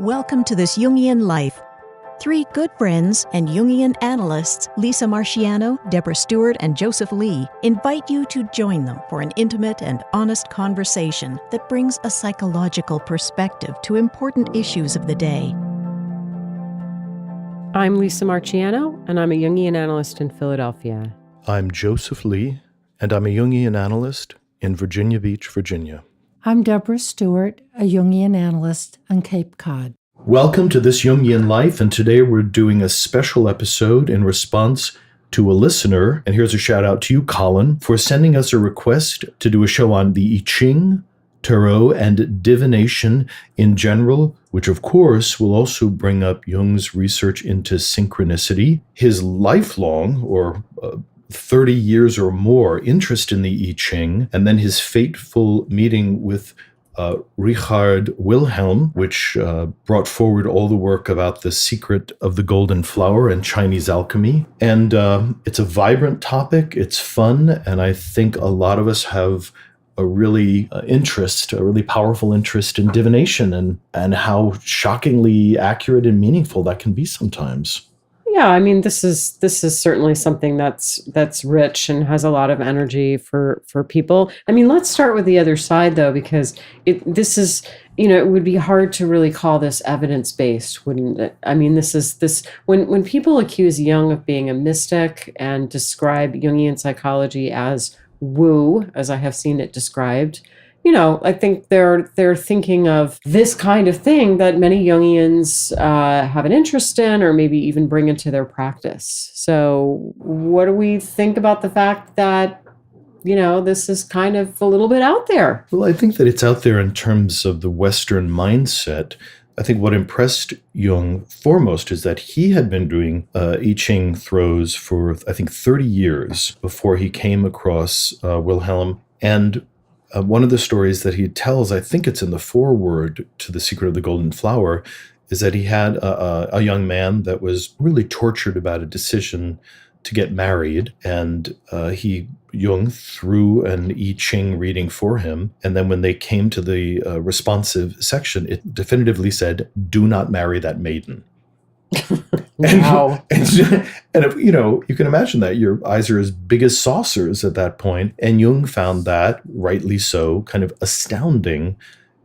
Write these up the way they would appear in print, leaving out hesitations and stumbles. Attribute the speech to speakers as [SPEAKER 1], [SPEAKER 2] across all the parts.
[SPEAKER 1] Welcome to This Jungian Life. Three good friends and Jungian analysts, Lisa Marciano, Deborah Stewart, and Joseph Lee, invite you to join them for an intimate and honest conversation that brings a psychological perspective to important issues of the day.
[SPEAKER 2] I'm Lisa Marciano, and I'm a Jungian analyst in Philadelphia.
[SPEAKER 3] I'm Joseph Lee, and I'm a Jungian analyst in Virginia Beach, Virginia.
[SPEAKER 4] I'm Deborah Stewart, a Jungian analyst on Cape Cod.
[SPEAKER 3] Welcome to This Jungian Life, and today we're doing a special episode in response to a listener. And here's a shout out to you, Colin, for sending us a request to do a show on the I Ching, tarot, and divination in general, which of course will also bring up Jung's research into synchronicity, his lifelong, or 30 years or more interest in the I Ching, and then his fateful meeting with Richard Wilhelm, which brought forward all the work about the secret of the golden flower and Chinese alchemy. And it's a vibrant topic, it's fun, and I think a lot of us have a really powerful interest in divination and how shockingly accurate and meaningful that can be sometimes.
[SPEAKER 2] Yeah, I mean, this is certainly something that's rich and has a lot of energy for people. I mean, let's start with the other side though, because it would be hard to really call this evidence-based, wouldn't it? I mean, when people accuse Jung of being a mystic and describe Jungian psychology as woo, as I have seen it described, I think they're thinking of this kind of thing that many Jungians have an interest in, or maybe even bring into their practice. So what do we think about the fact that, this is kind of a little bit out there?
[SPEAKER 3] Well, I think that it's out there in terms of the Western mindset. I think what impressed Jung foremost is that he had been doing I Ching throws for, I think, 30 years before he came across Wilhelm. And one of the stories that he tells, I think it's in the foreword to The Secret of the Golden Flower, is that he had a young man that was really tortured about a decision to get married. And Jung threw an I Ching reading for him. And then when they came to the responsive section, it definitively said, "Do not marry that maiden."
[SPEAKER 2] Wow.
[SPEAKER 3] And if, you can imagine that your eyes are as big as saucers at that point. And Jung found that, rightly so, kind of astounding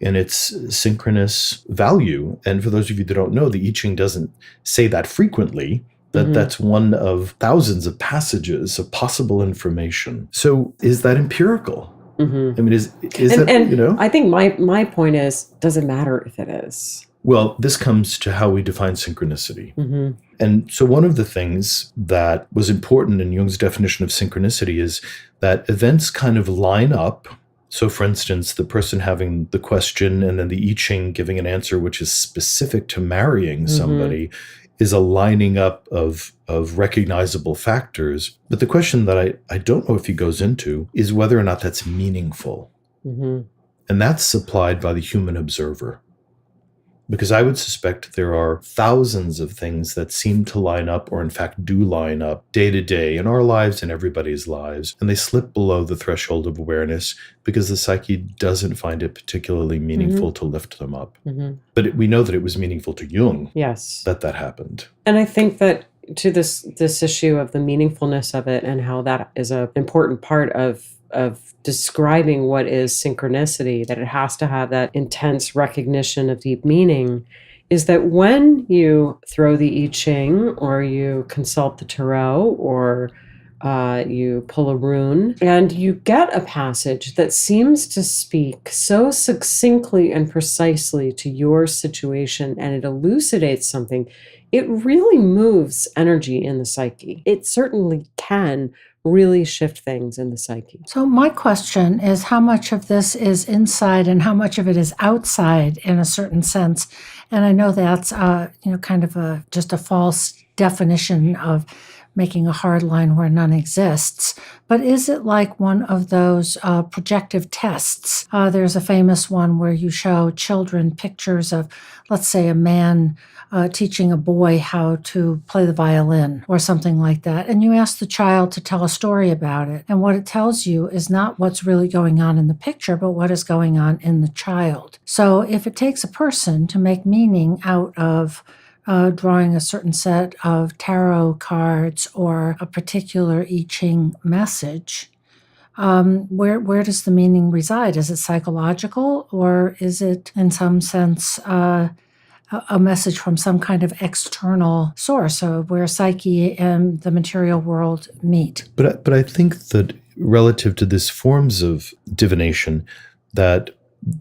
[SPEAKER 3] in its synchronous value. And for those of you that don't know, the I Ching doesn't say that frequently. That's one of thousands of passages of possible information. So is that empirical? Mm-hmm. I mean, is that,
[SPEAKER 2] I think my point is, does it matter if it is?
[SPEAKER 3] Well, this comes to how we define synchronicity. Mm-hmm. And so one of the things that was important in Jung's definition of synchronicity is that events kind of line up. So for instance, the person having the question and then the I Ching giving an answer which is specific to marrying somebody is a lining up of recognizable factors. But the question that I don't know if he goes into is whether or not that's meaningful. Mm-hmm. And that's supplied by the human observer. Because I would suspect there are thousands of things that seem to line up, or in fact do line up day to day in our lives and everybody's lives. And they slip below the threshold of awareness because the psyche doesn't find it particularly meaningful to lift them up. Mm-hmm. But we know that it was meaningful to Jung.
[SPEAKER 2] Yes.
[SPEAKER 3] That happened.
[SPEAKER 2] And I think that to this issue of the meaningfulness of it and how that is an important part of describing what is synchronicity, that it has to have that intense recognition of deep meaning, is that when you throw the I Ching or you consult the tarot or you pull a rune and you get a passage that seems to speak so succinctly and precisely to your situation and it elucidates something, it really moves energy in the psyche. It certainly can really shift things in the psyche.
[SPEAKER 4] So my question is, how much of this is inside and how much of it is outside in a certain sense? And I know that's kind of just a false definition of making a hard line where none exists. But is it like one of those projective tests? There's a famous one where you show children pictures of, let's say, a man teaching a boy how to play the violin or something like that. And you ask the child to tell a story about it. And what it tells you is not what's really going on in the picture, but what is going on in the child. So if it takes a person to make meaning out of drawing a certain set of tarot cards or a particular I Ching message, where does the meaning reside? Is it psychological, or is it in some sense a message from some kind of external source of where psyche and the material world meet?
[SPEAKER 3] But I think that relative to this forms of divination, that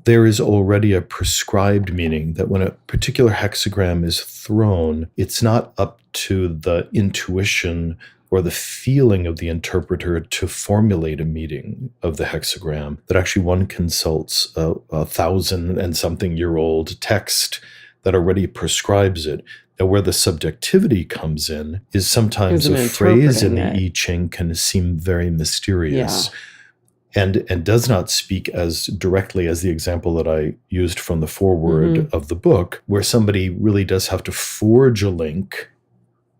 [SPEAKER 3] there is already a prescribed meaning, that when a particular hexagram is thrown, it's not up to the intuition or the feeling of the interpreter to formulate a meaning of the hexagram, that actually one consults a 1,000-and-something-year-old text that already prescribes it. Now, where the subjectivity comes in is sometimes a phrase in the I Ching can seem very mysterious. And does not speak as directly as the example that I used from the foreword of the book, where somebody really does have to forge a link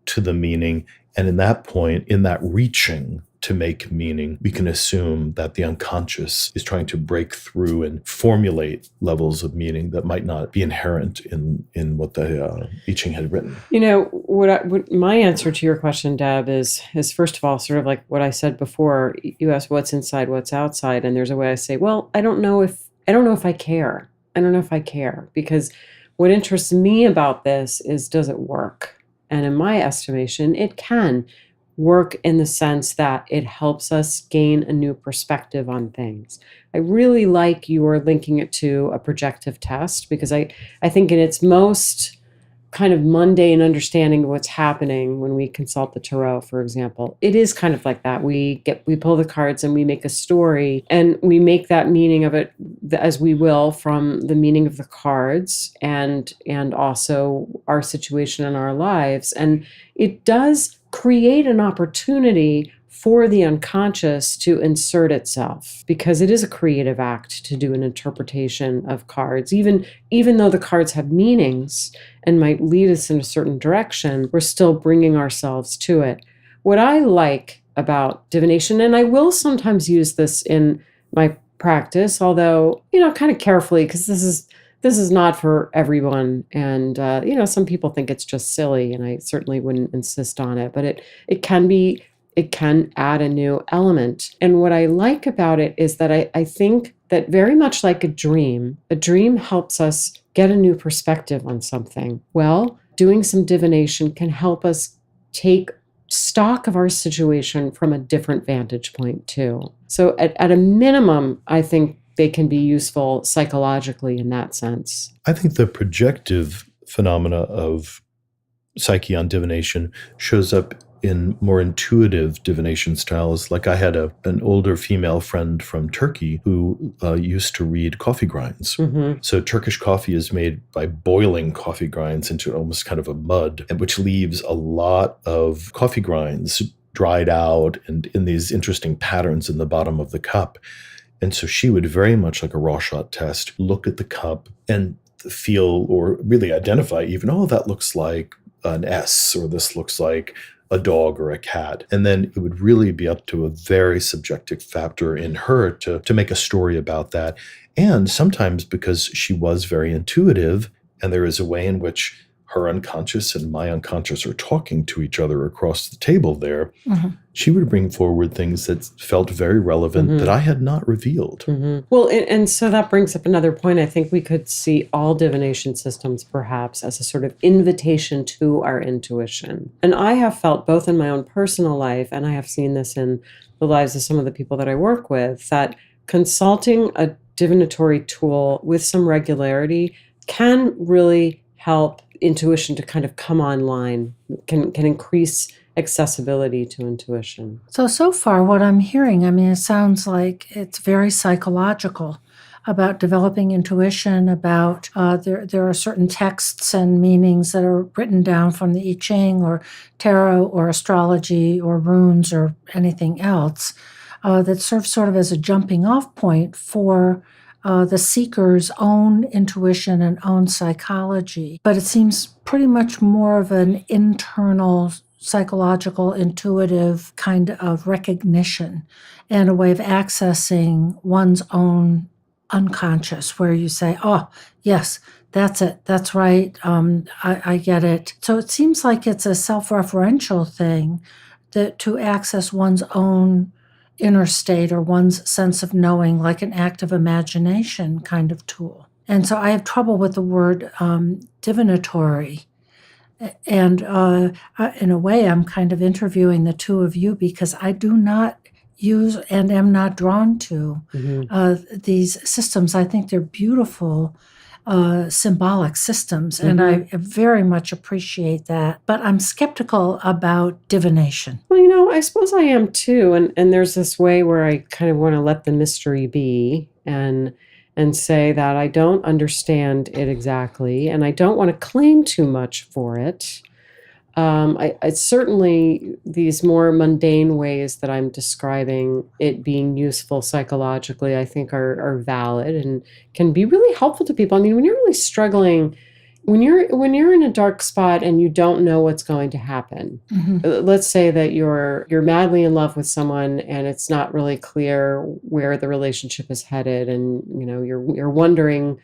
[SPEAKER 3] to the meaning. And in that point, in that reaching to make meaning, we can assume that the unconscious is trying to break through and formulate levels of meaning that might not be inherent in what the I Ching had written.
[SPEAKER 2] You know, what my answer to your question, Deb, is first of all, sort of like what I said before. You asked what's inside, what's outside, and there's a way I say, well, I don't know if I care. I don't know if I care, because what interests me about this is, does it work? And in my estimation, it can work in the sense that it helps us gain a new perspective on things. I really like your linking it to a projective test, because I think in its most kind of mundane understanding of what's happening when we consult the tarot, for example, it is kind of like that. We pull the cards and we make a story, and we make that meaning of it as we will from the meaning of the cards and also our situation in our lives. And it does create an opportunity for the unconscious to insert itself, because it is a creative act to do an interpretation of cards. Even though the cards have meanings and might lead us in a certain direction, we're still bringing ourselves to it. What I like about divination, and I will sometimes use this in my practice, although, kind of carefully, because this is not for everyone. And, some people think it's just silly, and I certainly wouldn't insist on it, but it can add a new element. And what I like about it is that I think that very much like a dream helps us get a new perspective on something. Well, doing some divination can help us take stock of our situation from a different vantage point too. So at a minimum, I think they can be useful psychologically in that sense.
[SPEAKER 3] I think the projective phenomena of psyche on divination shows up in more intuitive divination styles. Like I had an older female friend from Turkey who used to read coffee grinds. Mm-hmm. So Turkish coffee is made by boiling coffee grinds into almost kind of a mud, which leaves a lot of coffee grinds dried out and in these interesting patterns in the bottom of the cup. And so she would very much like a raw shot test, look at the cup and feel or really identify even, that looks like an S, or this looks like a dog or a cat. And then it would really be up to a very subjective factor in her to make a story about that. And sometimes because she was very intuitive, and there is a way in which her unconscious and my unconscious are talking to each other across the table there, mm-hmm. she would bring forward things that felt very relevant mm-hmm. that I had not revealed.
[SPEAKER 2] Mm-hmm. Well, and so that brings up another point. I think we could see all divination systems perhaps as a sort of invitation to our intuition. And I have felt both in my own personal life, and I have seen this in the lives of some of the people that I work with, that consulting a divinatory tool with some regularity can really help intuition to kind of come online, can increase accessibility to intuition.
[SPEAKER 4] So far what I'm hearing, it sounds like it's very psychological. about developing intuition, about there are certain texts and meanings that are written down from the I Ching or tarot or astrology or runes or anything else that serve sort of as a jumping off point for the seeker's own intuition and own psychology. But it seems pretty much more of an internal, psychological, intuitive kind of recognition and a way of accessing one's own unconscious, where you say, oh, yes, that's it, that's right, I get it. So it seems like it's a self-referential thing that to access one's own inner state or one's sense of knowing, like an active imagination kind of tool. And so I have trouble with the word divinatory. And in a way, I'm kind of interviewing the two of you because I do not use and am not drawn to these systems. I think they're beautiful symbolic systems, and I very much appreciate that. But I'm skeptical about divination.
[SPEAKER 2] Well, I suppose I am too. And there's this way where I kind of want to let the mystery be and say that I don't understand it exactly, and I don't want to claim too much for it. I certainly, these more mundane ways that I'm describing it being useful psychologically, I think are valid and can be really helpful to people. I mean, when you're really struggling, when you're in a dark spot and you don't know what's going to happen, let's say that you're madly in love with someone and it's not really clear where the relationship is headed, and you're wondering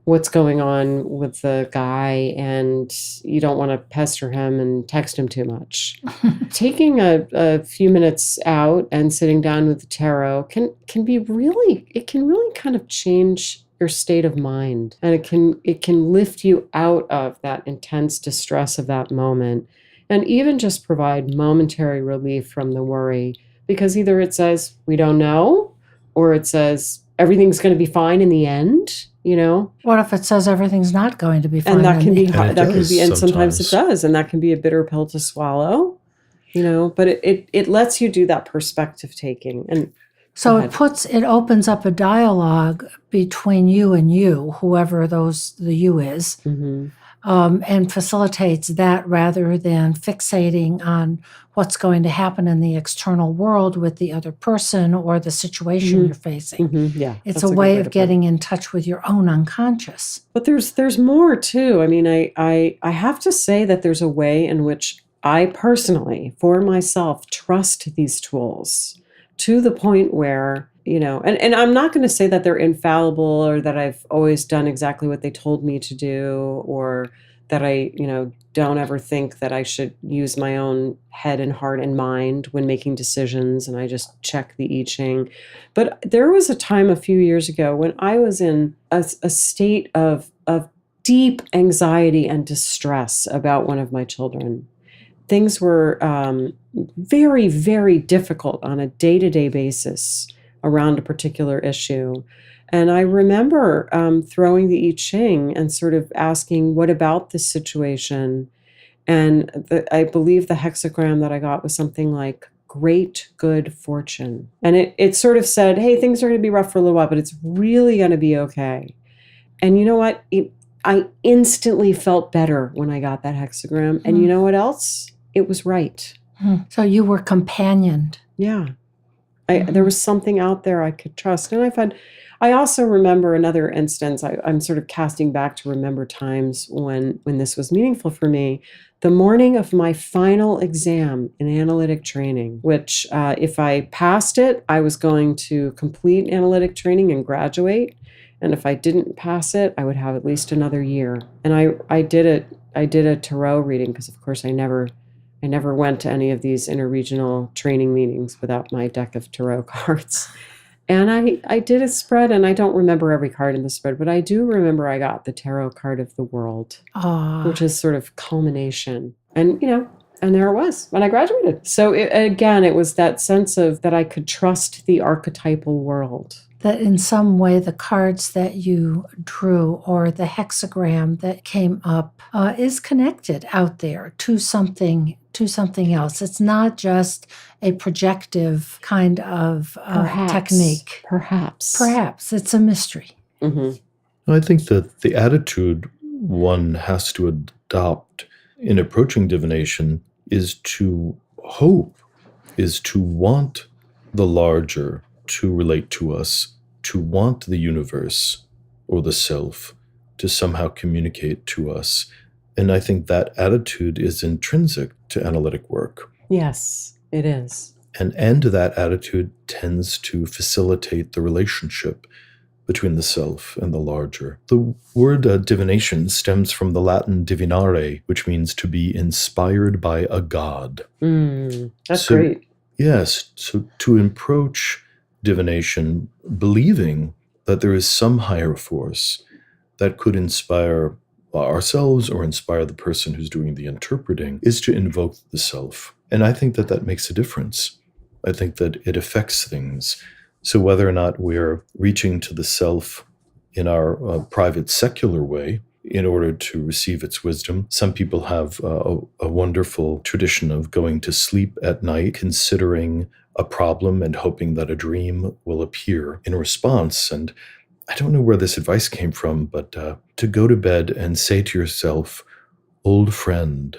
[SPEAKER 2] what's going on with the guy, and you don't want to pester him and text him too much. Taking a few minutes out and sitting down with the tarot can really kind of change your state of mind, and it can lift you out of that intense distress of that moment, and even just provide momentary relief from the worry, because either it says we don't know, or it says everything's going to be fine in the end.
[SPEAKER 4] What if it says everything's not going to be fine?
[SPEAKER 2] And that can be
[SPEAKER 3] sometimes.
[SPEAKER 2] Sometimes it does, and that can be a bitter pill to swallow. But it lets you do that perspective taking. And
[SPEAKER 4] so it opens up a dialogue between you and you, whoever the you is, and facilitates that rather than fixating on what's going to happen in the external world with the other person or the situation you're facing.
[SPEAKER 2] Yeah,
[SPEAKER 4] it's a way of getting in touch with your own unconscious.
[SPEAKER 2] But there's more too. I mean, I have to say that there's a way in which I personally, for myself, trust these tools to the point where, and I'm not going to say that they're infallible or that I've always done exactly what they told me to do, or that I, don't ever think that I should use my own head and heart and mind when making decisions, and I just check the I Ching. But there was a time a few years ago when I was in a state of deep anxiety and distress about one of my children. Things were very, very difficult on a day-to-day basis around a particular issue. And I remember throwing the I Ching and sort of asking, what about this situation? And I believe the hexagram that I got was something like great good fortune. And it sort of said, hey, things are going to be rough for a little while, but it's really going to be okay. And you know what? I instantly felt better when I got that hexagram. And you know what else? It was right.
[SPEAKER 4] So you were companioned.
[SPEAKER 2] Yeah. There was something out there I could trust. And I also remember another instance. I'm sort of casting back to remember times when this was meaningful for me. The morning of my final exam in analytic training, which if I passed it, I was going to complete analytic training and graduate. And if I didn't pass it, I would have at least another year. And I did it. I did a tarot reading because, of course, I never went to any of these interregional training meetings without my deck of tarot cards. And I did a spread, and I don't remember every card in the spread, but I do remember I got the tarot card of the world, which is sort of culmination. And, and there it was when I graduated. So it was that sense of that I could trust the archetypal world.
[SPEAKER 4] That in some way the cards that you drew or the hexagram that came up is connected out there to something else. It's not just a projective kind of technique.
[SPEAKER 2] Perhaps.
[SPEAKER 4] It's a mystery.
[SPEAKER 3] I think that the attitude one has to adopt in approaching divination is to hope, is to want the larger to relate to us, to want the universe or the self to somehow communicate to us. And I think that attitude is intrinsic to analytic work.
[SPEAKER 2] Yes, it is.
[SPEAKER 3] And that attitude tends to facilitate the relationship between the self and the larger. The word divination stems from the Latin divinare, which means to be inspired by a god.
[SPEAKER 2] That's great.
[SPEAKER 3] Yes, so to approach divination believing that there is some higher force that could inspire ourselves or inspire the person who's doing the interpreting is to invoke the self. And I think that that makes a difference. I think that it affects things. So whether or not we're reaching to the self in our private secular way in order to receive its wisdom, some people have a wonderful tradition of going to sleep at night, considering a problem and hoping that a dream will appear in response. And I don't know where this advice came from, but to go to bed and say to yourself, old friend,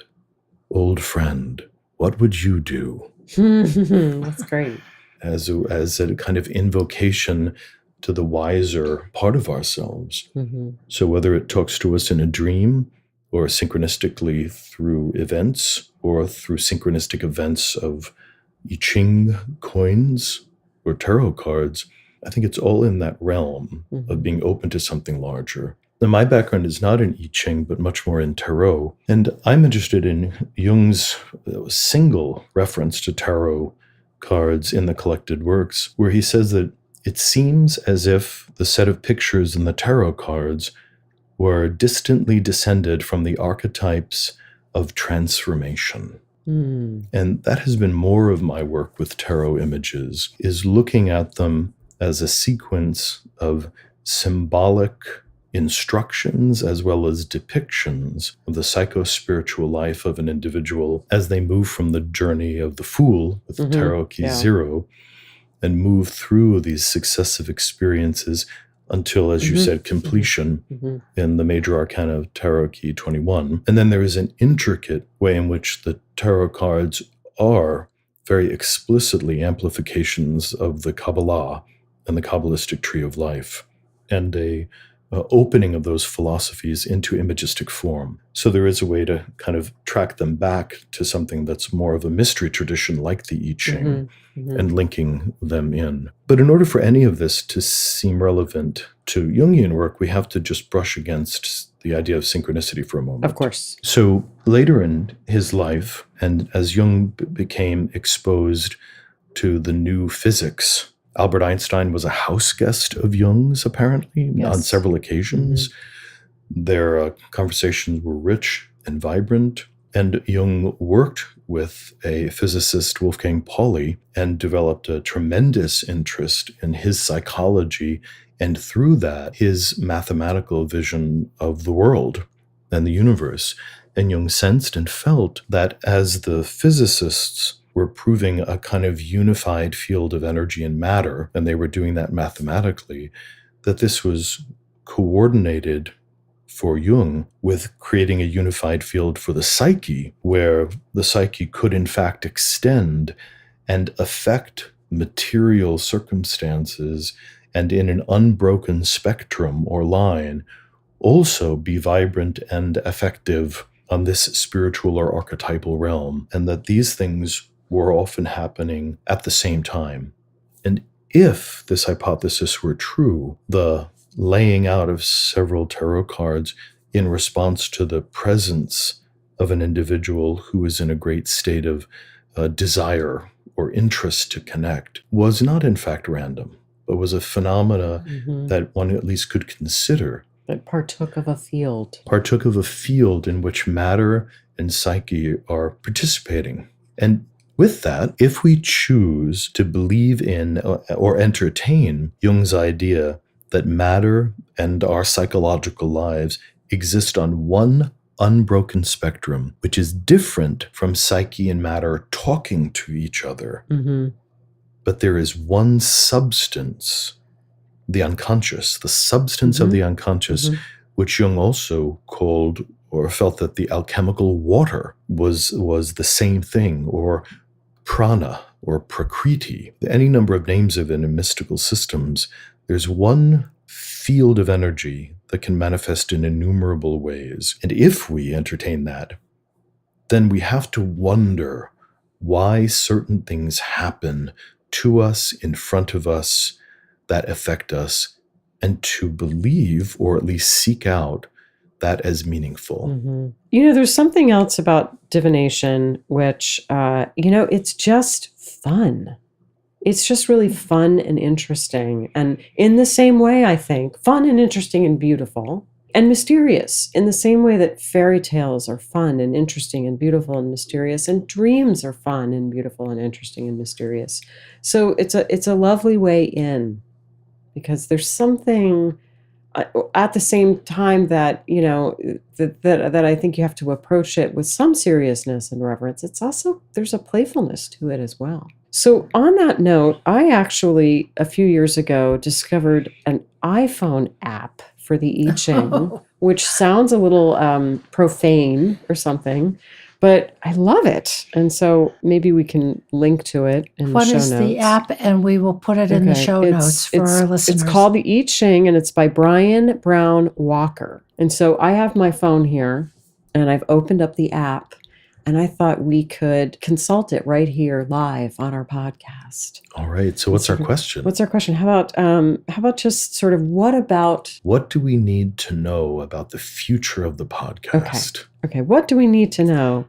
[SPEAKER 3] what would you do?
[SPEAKER 2] That's great.
[SPEAKER 3] As a kind of invocation to the wiser part of ourselves. So whether it talks to us in a dream or synchronistically through events or through synchronistic events of I Ching coins or tarot cards, I think it's all in that realm of being open to something larger. Now, my background is not in I Ching, but much more in tarot. And I'm interested in Jung's single reference to tarot cards in the collected works, where he says that it seems as if the set of pictures in the tarot cards were distantly descended from the archetypes of transformation. And that has been more of my work with tarot images, is looking at them as a sequence of symbolic instructions as well as depictions of the psycho-spiritual life of an individual as they move from the journey of the Fool with the tarot key 0 and move through these successive experiences until, as you said, completion in the major arcana of tarot key 21. And then there is an intricate way in which the tarot cards are very explicitly amplifications of the Kabbalah and the Kabbalistic tree of life, and a opening of those philosophies into imagistic form. So there is a way to kind of track them back to something that's more of a mystery tradition like the I Ching and linking them in. But in order for any of this to seem relevant to Jungian work, we have to just brush against the idea of synchronicity for a moment.
[SPEAKER 2] Of course.
[SPEAKER 3] So later in his life, and as Jung became exposed to the new physics, Albert Einstein was a house guest of Jung's, apparently, on several occasions. Their conversations were rich and vibrant. And Jung worked with a physicist, Wolfgang Pauli, and developed a tremendous interest in his psychology, and through that, his mathematical vision of the world and the universe. And Jung sensed and felt that as the physicists were proving a kind of unified field of energy and matter, and they were doing that mathematically, that this was coordinated for Jung with creating a unified field for the psyche, where the psyche could in fact extend and affect material circumstances, and in an unbroken spectrum or line, also be vibrant and effective on this spiritual or archetypal realm, and that these things were often happening at the same time. And if this hypothesis were true, the laying out of several tarot cards in response to the presence of an individual who is in a great state of desire or interest to connect was not in fact random, but was a phenomena that one at least could consider.
[SPEAKER 2] It partook of a field.
[SPEAKER 3] Partook of a field in which matter and psyche are participating. And with that, if we choose to believe in or entertain Jung's idea that matter and our psychological lives exist on one unbroken spectrum, which is different from psyche and matter talking to each other, but there is one substance the unconscious, the substance of the unconscious, which Jung also called or felt that the alchemical water was the same thing, or prana or prakriti. Any number of names of it in mystical systems. There's one field of energy that can manifest in innumerable ways. And if we entertain that, then we have to wonder why certain things happen to us, in front of us, that affect us, and to believe, or at least seek out, that as meaningful.
[SPEAKER 2] There's something else about divination, which, it's just fun. It's just really fun and interesting. And in the same way, I think, fun and interesting and beautiful and mysterious, in the same way that fairy tales are fun and interesting and beautiful and mysterious, and dreams are fun and beautiful and interesting and mysterious. So it's a lovely way in, because there's something at the same time that, that I think you have to approach it with some seriousness and reverence. It's also, there's a playfulness to it as well. So on that note, I actually, a few years ago, discovered an iPhone app for the I Ching, which sounds a little profane or something, but I love it. And so maybe we can link to it in the show notes.
[SPEAKER 4] What is the app? And we will put it in the show notes for our listeners.
[SPEAKER 2] It's called the I Ching, and it's by Brian Brown Walker. And so I have my phone here, and I've opened up the app, and I thought we could consult it right here live on our podcast.
[SPEAKER 3] All right. So what's our question?
[SPEAKER 2] What's our question? How about just sort of
[SPEAKER 3] what do we need to know about the future of the podcast?
[SPEAKER 2] Okay. What do we need to know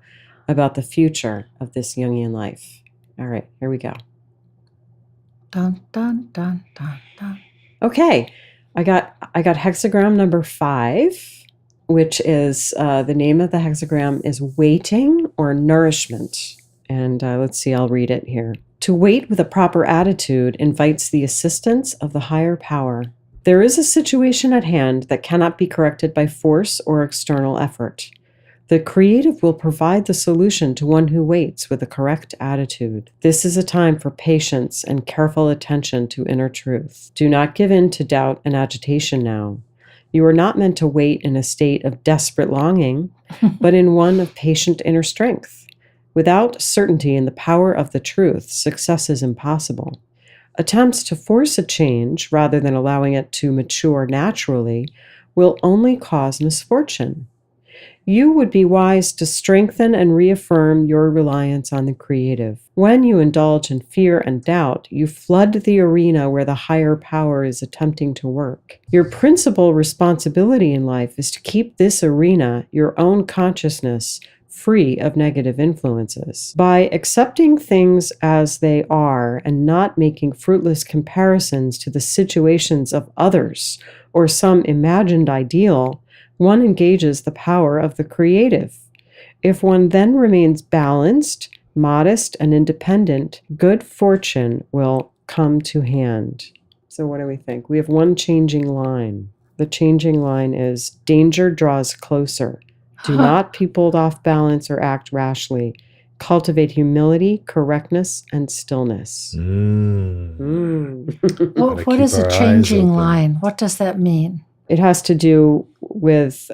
[SPEAKER 2] about the future of this Jungian life? All right, here we go.
[SPEAKER 4] Dun, dun, dun, dun, dun.
[SPEAKER 2] Okay. I got hexagram number 5. Which is, the name of the hexagram is waiting or nourishment. And let's see, I'll read it here. To wait with a proper attitude invites the assistance of the higher power. There is a situation at hand that cannot be corrected by force or external effort. The creative will provide the solution to one who waits with a correct attitude. This is a time for patience and careful attention to inner truth. Do not give in to doubt and agitation now. You are not meant to wait in a state of desperate longing, but in one of patient inner strength. Without certainty in the power of the truth, success is impossible. Attempts to force a change, rather than allowing it to mature naturally, will only cause misfortune. You would be wise to strengthen and reaffirm your reliance on the creative. When you indulge in fear and doubt, you flood the arena where the higher power is attempting to work. Your principal responsibility in life is to keep this arena, your own consciousness, free of negative influences. By accepting things as they are and not making fruitless comparisons to the situations of others or some imagined ideal, one engages the power of the creative. If one then remains balanced, modest, and independent, good fortune will come to hand. So what do we think? We have one changing line. The changing line is, danger draws closer. Do not be pulled off balance or act rashly. Cultivate humility, correctness, and stillness.
[SPEAKER 4] What is a changing line? What does that mean?
[SPEAKER 2] It has to do with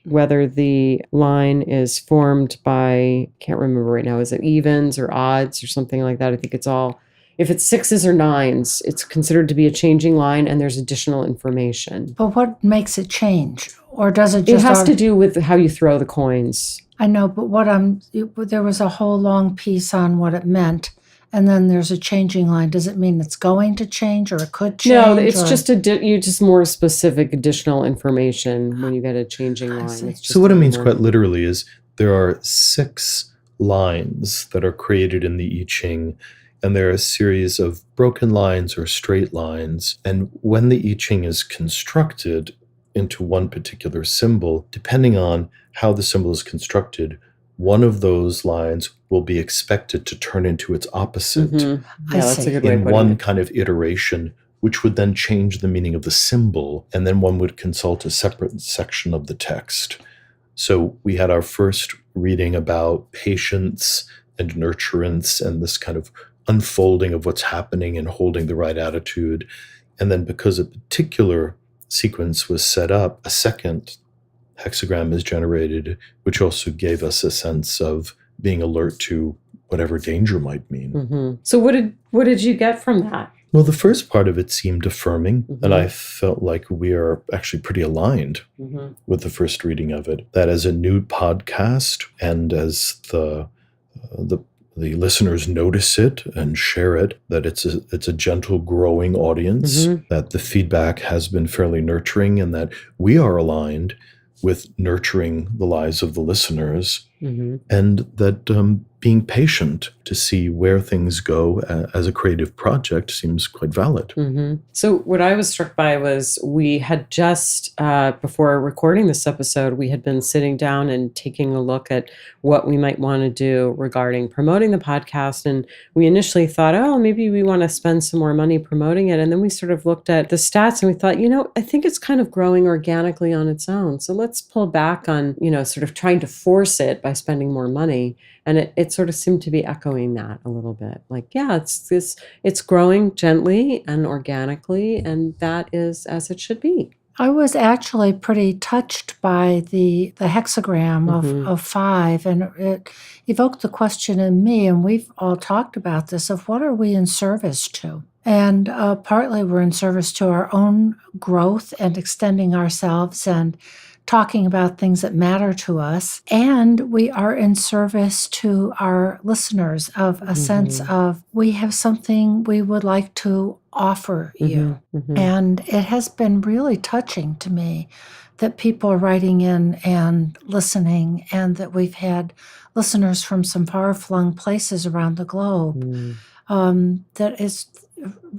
[SPEAKER 2] whether the line is formed by, can't remember right now, is it evens or odds or something like that? I think it's all, if it's 6s or 9s, it's considered to be a changing line and there's additional information.
[SPEAKER 4] But what makes it change? Or does it just...
[SPEAKER 2] It has to do with how you throw the coins.
[SPEAKER 4] I know, but there was a whole long piece on what it meant. And then there's a changing line. Does it mean it's going to change or it could change?
[SPEAKER 2] No, it's just just more specific additional information when you get a changing line.
[SPEAKER 3] So what it means quite literally is there are 6 lines that are created in the I Ching, and there are a series of broken lines or straight lines. And when the I Ching is constructed into one particular symbol, depending on how the symbol is constructed, one of those lines will be expected to turn into its opposite
[SPEAKER 2] that's a good way
[SPEAKER 3] in one kind of iteration, which would then change the meaning of the symbol, and then one would consult a separate section of the text. So we had our first reading about patience and nurturance and this kind of unfolding of what's happening and holding the right attitude. And then because a particular sequence was set up, a second hexagram is generated, which also gave us a sense of being alert to whatever danger might mean.
[SPEAKER 2] Mm-hmm. So what did you get from that?
[SPEAKER 3] Well, the first part of it seemed affirming, and I felt like we are actually pretty aligned with the first reading of it. That as a new podcast, and as the listeners notice it and share it, that it's a gentle, growing audience, that the feedback has been fairly nurturing, and that we are aligned with nurturing the lives of the listeners, and that being patient to see where things go as a creative project seems quite valid.
[SPEAKER 2] So what I was struck by was we had just, before recording this episode, we had been sitting down and taking a look at what we might want to do regarding promoting the podcast. And we initially thought, oh, maybe we want to spend some more money promoting it. And then we sort of looked at the stats and we thought, I think it's kind of growing organically on its own. So let's pull back on, sort of trying to force it by spending more money. And it sort of seemed to be echoing that a little bit. Like, yeah, it's growing gently and organically, and that is as it should be.
[SPEAKER 4] I was actually pretty touched by the hexagram of 5, and it evoked the question in me, and we've all talked about this, of what are we in service to? And partly we're in service to our own growth and extending ourselves and talking about things that matter to us. And we are in service to our listeners of a sense of we have something we would like to offer you. And it has been really touching to me that people are writing in and listening, and that we've had listeners from some far-flung places around the globe. That is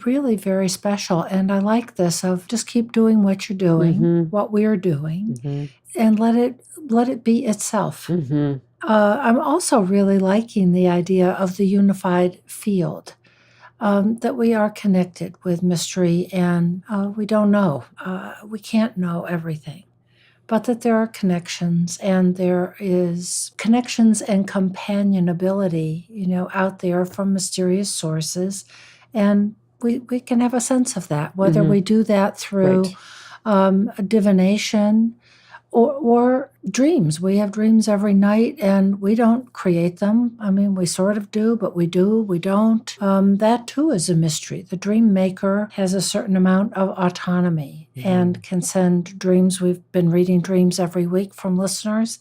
[SPEAKER 4] really very special. And I like this of just keep doing what you're doing, what we're doing, and let it be itself. I'm also really liking the idea of the unified field, that we are connected with mystery, and we don't know. We can't know everything. But that there are connections, and there is connections and companionability, out there from mysterious sources. And we can have a sense of that, whether we do that through divination or dreams. We have dreams every night, and we don't create them. I mean, we sort of do, but we don't. That too is a mystery. The dream maker has a certain amount of autonomy and can send dreams. We've been reading dreams every week from listeners,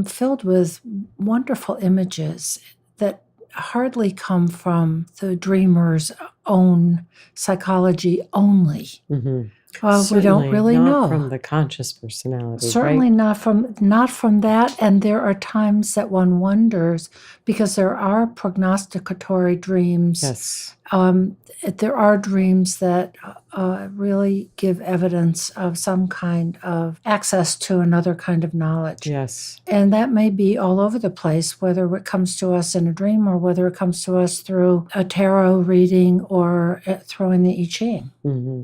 [SPEAKER 4] filled with wonderful images that hardly come from the dreamer's own psychology only. We don't really know
[SPEAKER 2] from the conscious personality.
[SPEAKER 4] Certainly not from that. And there are times that one wonders, because there are prognosticatory dreams.
[SPEAKER 2] Yes.
[SPEAKER 4] There are dreams that really give evidence of some kind of access to another kind of knowledge.
[SPEAKER 2] Yes.
[SPEAKER 4] And that may be all over the place, whether it comes to us in a dream or whether it comes to us through a tarot reading or throwing the I Ching.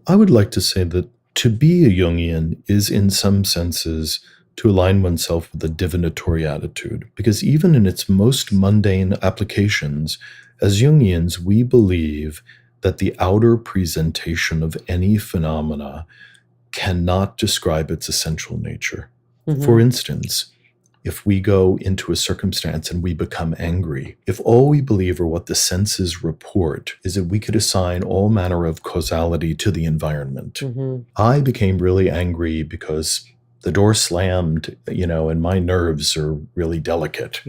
[SPEAKER 3] I would like to say that to be a Jungian is in some senses to align oneself with a divinatory attitude, because even in its most mundane applications, as Jungians, we believe that the outer presentation of any phenomena cannot describe its essential nature. For instance, if we go into a circumstance and we become angry, if all we believe or what the senses report is that we could assign all manner of causality to the environment. I became really angry because the door slammed, and my nerves are really delicate.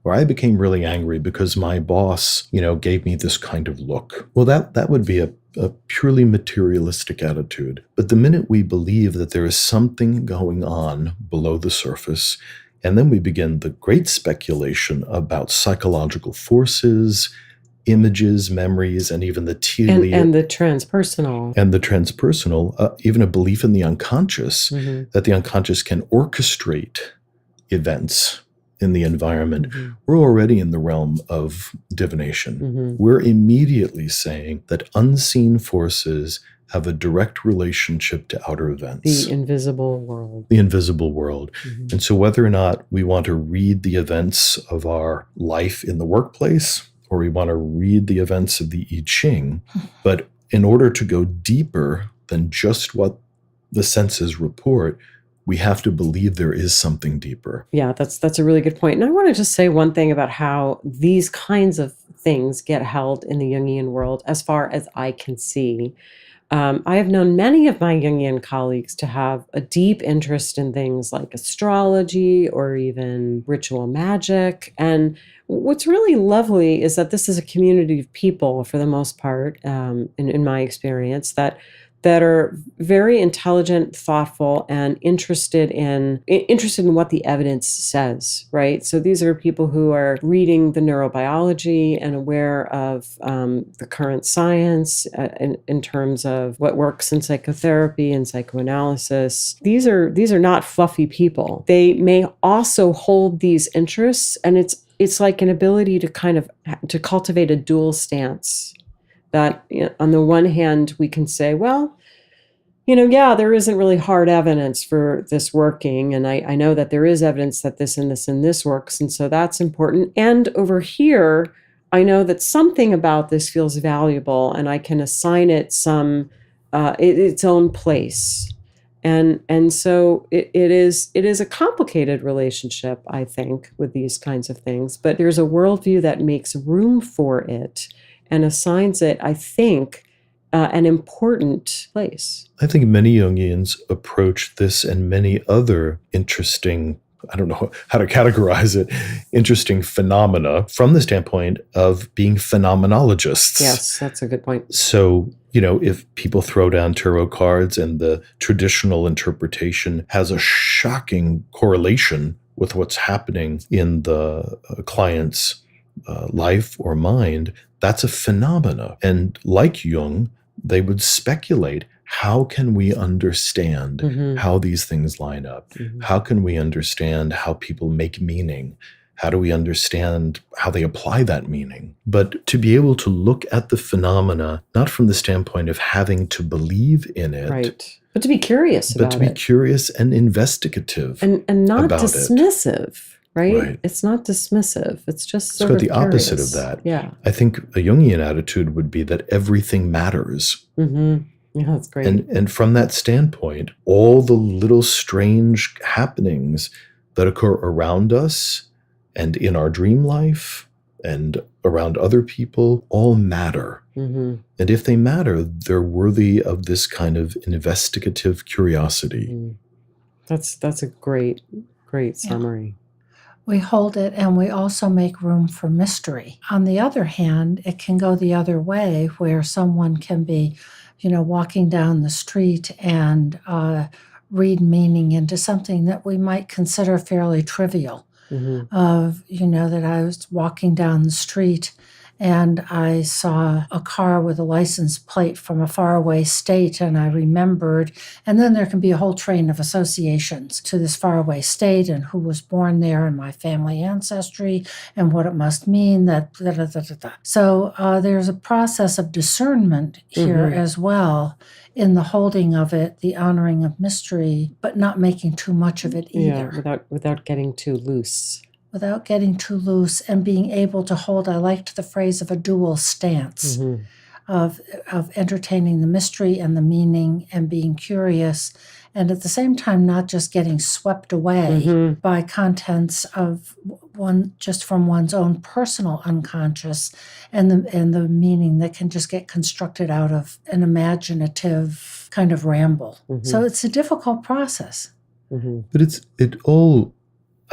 [SPEAKER 3] Or I became really angry because my boss, gave me this kind of look. Well, that would be a purely materialistic attitude. But the minute we believe that there is something going on below the surface, and then we begin the great speculation about psychological forces, images, memories, and even the
[SPEAKER 2] and the transpersonal.
[SPEAKER 3] And the transpersonal, even a belief in the unconscious, that the unconscious can orchestrate events in the environment. We're already in the realm of divination. We're immediately saying that unseen forces have a direct relationship to outer events.
[SPEAKER 2] The invisible world.
[SPEAKER 3] The invisible world. And so whether or not we want to read the events of our life in the workplace, or we want to read the events of the I Ching, but in order to go deeper than just what the senses report, we have to believe there is something deeper.
[SPEAKER 2] Yeah, that's a really good point. And I want to just say one thing about how these kinds of things get held in the Jungian world, as far as I can see. I have known many of my Jungian colleagues to have a deep interest in things like astrology or even ritual magic. And what's really lovely is that this is a community of people, for the most part, in my experience, that are very intelligent, thoughtful, and interested in what the evidence says, right? So these are people who are reading the neurobiology and aware of the current science in terms of what works in psychotherapy and psychoanalysis. These are not fluffy people. They may also hold these interests, and it's like an ability to kind of to cultivate a dual stance. That, on the one hand, we can say, well, yeah, there isn't really hard evidence for this working. And I know that there is evidence that this and this and this works. And so that's important. And over here, I know that something about this feels valuable and I can assign it its own place. And so it is a complicated relationship, I think, with these kinds of things. But there's a worldview that makes room for it and assigns it, I think, an important place.
[SPEAKER 3] I think many Jungians approach this and many other interesting, I don't know how to categorize it, interesting phenomena from the standpoint of being phenomenologists.
[SPEAKER 2] Yes, that's a good point.
[SPEAKER 3] So, if people throw down tarot cards and the traditional interpretation has a shocking correlation with what's happening in the client's life or mind, that's a phenomena. And like Jung, they would speculate, how can we understand how these things line up? How can we understand how people make meaning? How do we understand how they apply that meaning? But to be able to look at the phenomena, not from the standpoint of having to believe in it,
[SPEAKER 2] right, but to be curious about it.
[SPEAKER 3] But to be curious and investigative.
[SPEAKER 2] And not dismissive. Right? It's not dismissive. It's just sort of
[SPEAKER 3] the
[SPEAKER 2] curious.
[SPEAKER 3] Opposite of that.
[SPEAKER 2] Yeah.
[SPEAKER 3] I think a Jungian attitude would be that everything matters.
[SPEAKER 2] Yeah, that's great.
[SPEAKER 3] And from that standpoint, all the little strange happenings that occur around us and in our dream life and around other people all matter. And if they matter, they're worthy of this kind of investigative curiosity.
[SPEAKER 2] That's a great summary.
[SPEAKER 4] Yeah. We hold it and we also make room for mystery. On the other hand, it can go the other way where someone can be, walking down the street and read meaning into something that we might consider fairly trivial. That I was walking down the street and I saw a car with a license plate from a faraway state, and I remembered. And then there can be a whole train of associations to this faraway state and who was born there and my family ancestry and what it must mean. So there's a process of discernment here as well in the holding of it, the honoring of mystery, but not making too much of it either.
[SPEAKER 2] Yeah, without getting too loose.
[SPEAKER 4] Without getting too loose and being able to hold, I liked the phrase of a dual stance of entertaining the mystery and the meaning and being curious, and at the same time not just getting swept away by contents of just from one's own personal unconscious and the meaning that can just get constructed out of an imaginative kind of ramble. So it's a difficult process.
[SPEAKER 3] But it all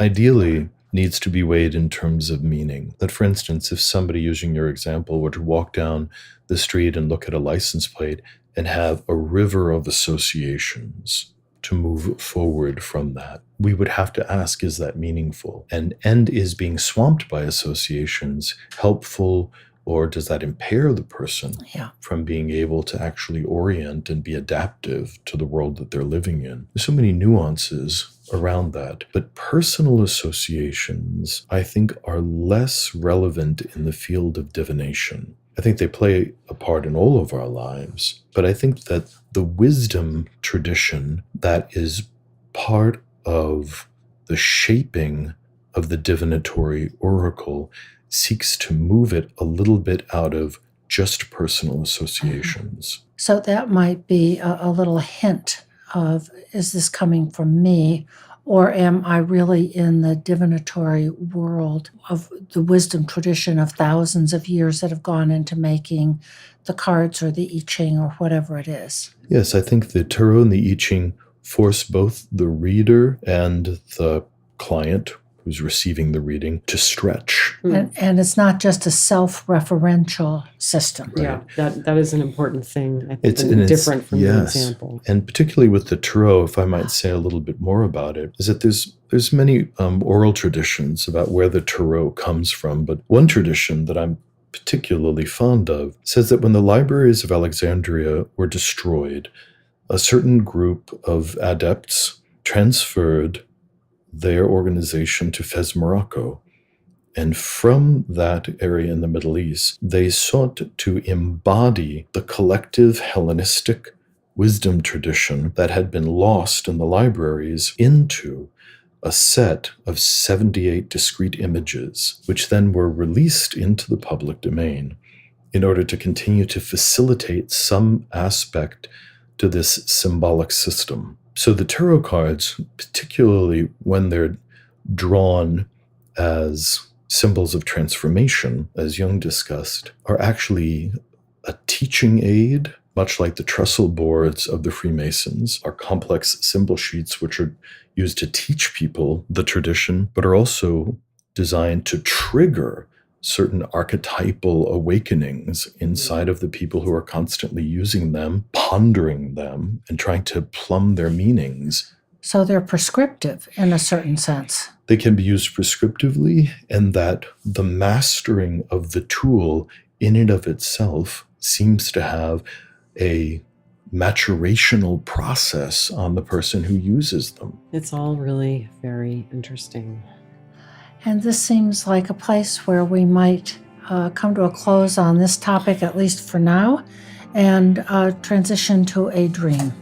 [SPEAKER 3] ideally needs to be weighed in terms of meaning. That, for instance, if somebody, using your example, were to walk down the street and look at a license plate and have a river of associations to move forward from that, we would have to ask, is that meaningful? And is being swamped by associations helpful, or does that impair the person from being able to actually orient and be adaptive to the world that they're living in? There's so many nuances around that. But personal associations, I think, are less relevant in the field of divination. I think they play a part in all of our lives. But I think that the wisdom tradition that is part of the shaping of the divinatory oracle seeks to move it a little bit out of just personal associations.
[SPEAKER 4] So that might be a little hint of, is this coming from me, or am I really in the divinatory world of the wisdom tradition of thousands of years that have gone into making the cards or the I Ching or whatever it is?
[SPEAKER 3] Yes, I think the Tarot and the I Ching force both the reader and the client who's receiving the reading to stretch.
[SPEAKER 4] And it's not just a self-referential system.
[SPEAKER 2] Yeah, that is an important thing. I think
[SPEAKER 3] It's
[SPEAKER 2] different from the
[SPEAKER 3] yes.
[SPEAKER 2] example.
[SPEAKER 3] And particularly with the Tarot, if I might say a little bit more about it, is that there's many oral traditions about where the Tarot comes from. But one tradition that I'm particularly fond of says that when the libraries of Alexandria were destroyed, a certain group of adepts transferred their organization to Fez, Morocco. And from that area in the Middle East, they sought to embody the collective Hellenistic wisdom tradition that had been lost in the libraries into a set of 78 discrete images, which then were released into the public domain in order to continue to facilitate some aspect to this symbolic system. So the tarot cards, particularly when they're drawn as symbols of transformation, as Jung discussed, are actually a teaching aid, much like the trestle boards of the Freemasons are complex symbol sheets which are used to teach people the tradition, but are also designed to trigger certain archetypal awakenings inside of the people who are constantly using them, pondering them, and trying to plumb their meanings.
[SPEAKER 4] So they're prescriptive in a certain sense.
[SPEAKER 3] They can be used prescriptively, and that the mastering of the tool in and of itself seems to have a maturational process on the person who uses them.
[SPEAKER 2] It's all really very interesting.
[SPEAKER 4] And this seems like a place where we might come to a close on this topic, at least for now, and transition to a dream.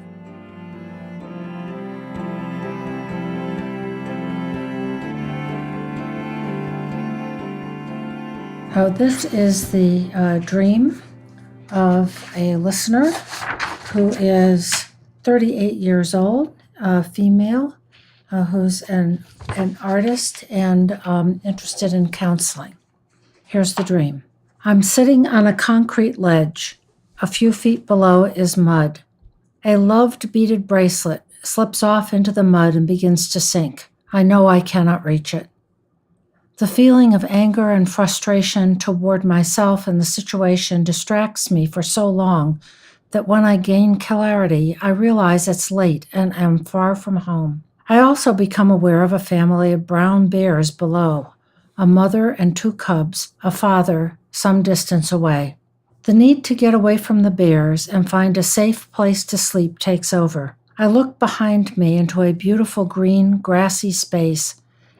[SPEAKER 4] This is the dream of a listener who is 38 years old, female, who's an artist and interested in counseling. Here's the dream. I'm sitting on a concrete ledge. A few feet below is mud. A loved beaded bracelet slips off into the mud and begins to sink. I know I cannot reach it. The feeling of anger and frustration toward myself and the situation distracts me for so long that when I gain clarity, I realize it's late and am far from home. I also become aware of a family of brown bears below, a mother and 2 cubs, a father some distance away. The need to get away from the bears and find a safe place to sleep takes over. I look behind me into a beautiful green, grassy space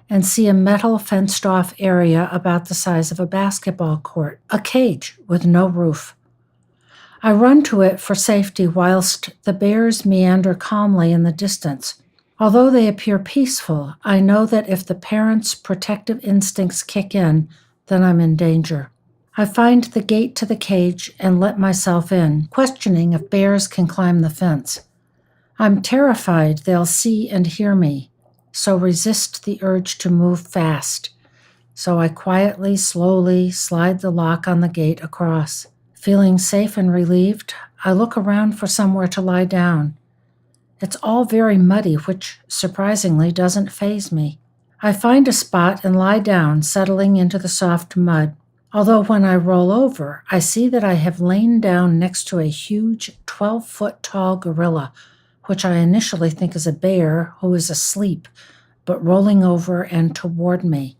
[SPEAKER 4] and see a metal fenced-off area about the size of a basketball court, a cage with no roof. I run to it for safety whilst the bears meander calmly in the distance. Although they appear peaceful, I know that if the parents' protective instincts kick in, then I'm in danger. I find the gate to the cage and let myself in, questioning if bears can climb the fence. I'm terrified they'll see and hear me, so resist the urge to move fast. So I quietly, slowly slide the lock on the gate across. Feeling safe and relieved, I look around for somewhere to lie down. It's all very muddy, which surprisingly doesn't faze me. I find a spot and lie down, settling into the soft mud. Although when I roll over, I see that I have lain down next to a huge 12-foot tall gorilla, which I initially think is a bear who is asleep, but rolling over and toward me,